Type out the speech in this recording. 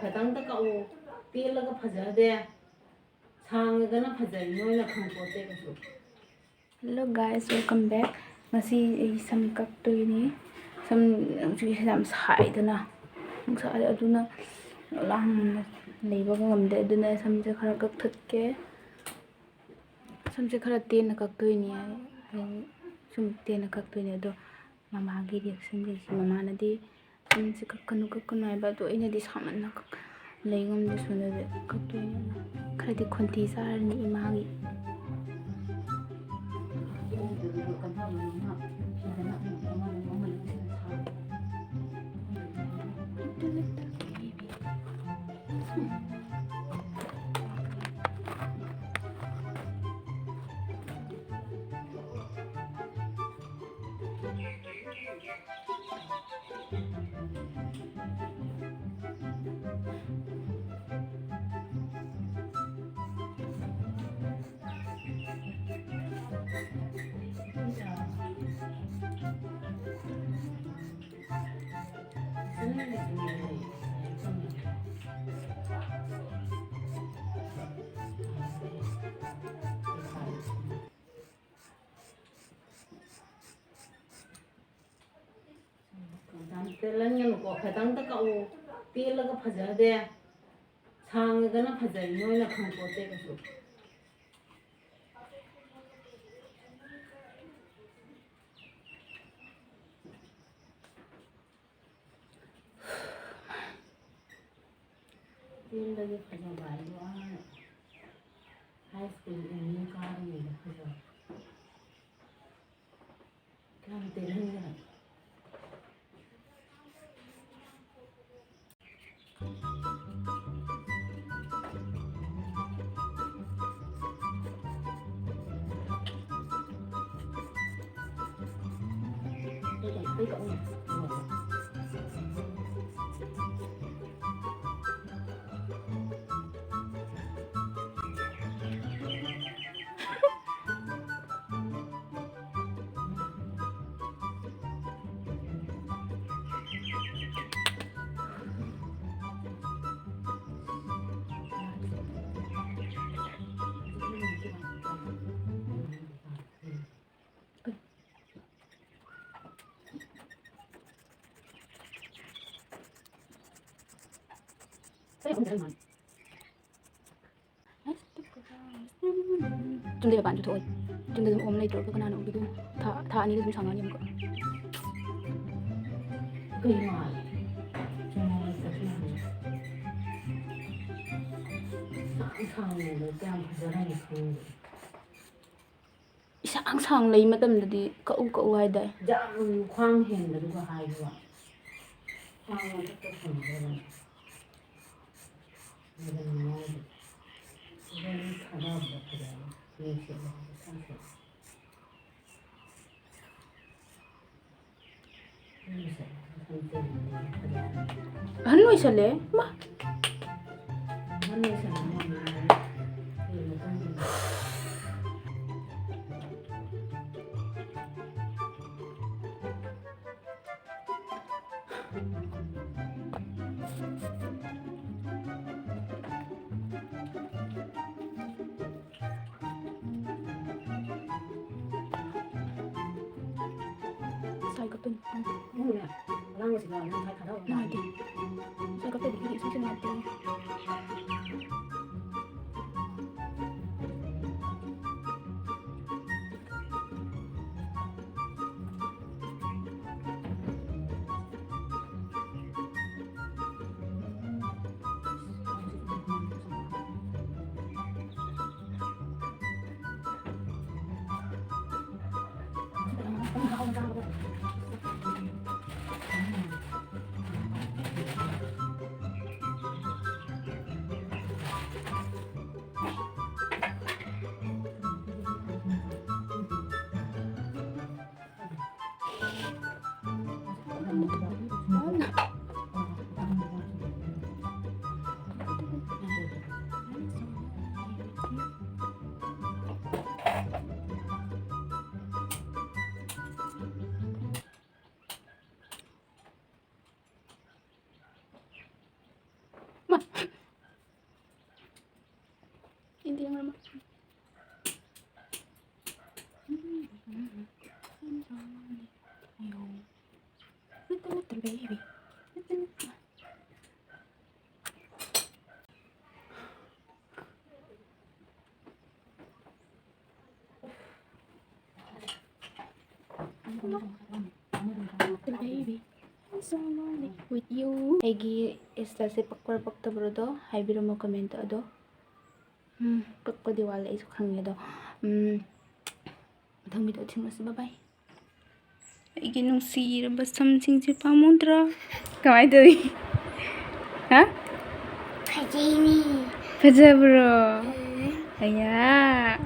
ꯈꯇꯪꯗ ꯀꯛꯎ ꯇꯦꯜꯂꯒ ꯐꯖꯗꯦ ꯁꯥꯡꯉꯒꯅ ꯐꯖꯩ ꯅꯣꯏꯅ ꯈꯪꯄꯣꯠꯇꯦ ꯀꯩꯁꯨ. Hello guys, welcome back. Ngasi ay sam kaktoyni. Sam hujik yam saidana. Said aduna lang leiba ngamde aduna samje khara kakthake. Samje khara tena kaktoyni ay sum tena kaktoyni ado mama gi reaction gi mama na di samje kakkanu ay ba do ina di samanna leingam de suna de kaktoyni khara di khonti sarni imagi. ꯇꯦꯜꯍꯟꯒꯅꯨꯀꯣ ꯈꯇꯪꯗ ꯀꯛꯎ ꯇꯦꯜꯂꯒ ꯐꯖꯗꯦ ꯁꯥꯡꯉꯒꯅ ꯐꯖꯩ ꯅꯣꯏꯅ ꯈꯪꯄꯣꯠꯇꯦ ꯀꯩꯁꯨ. ꯇꯦꯜꯂꯒ ꯐꯖꯕ ꯍꯥꯏꯕ high school MU ꯀꯥꯔꯤꯉꯩꯗ ꯐꯖꯕ ꯀꯌꯥꯝ ꯇꯦꯜꯍꯟꯒꯅ tôi cậu nhỉ? Chunde bạn thôi. Chunde ôm này rồi cái nào bị đúng. Thả anh đi xuống sàn anh em. Cây ngoài cho nó thằng này nó càng phải ra này không. Sang sang lấy mà tâm đi cậu ai đây? Dạ khoang hèn là có hai rồi. Khoang nó rất phần rồi. Nên nó nên khá là được rồi. Nên sẽ là sang sẽ. Hắn nuôi sao lẽ? Mà hắn nuôi sao mà sai cái pin. không nè, đang ngồi chỉ là đang thay thằng đâu. Nói đi. Sai cái pin thì đi xuống trên mặt đi. baby. Baby, I'm so lonely with you. Aigi estase pakpar paktabro haibiro mo comment ado. Pakpadi wala isu khangye do. Mathang video thingmas bye bye. Aigi nungsiraba samsingse pamudra. Kamai tari? Ha? Fajabro. Aya.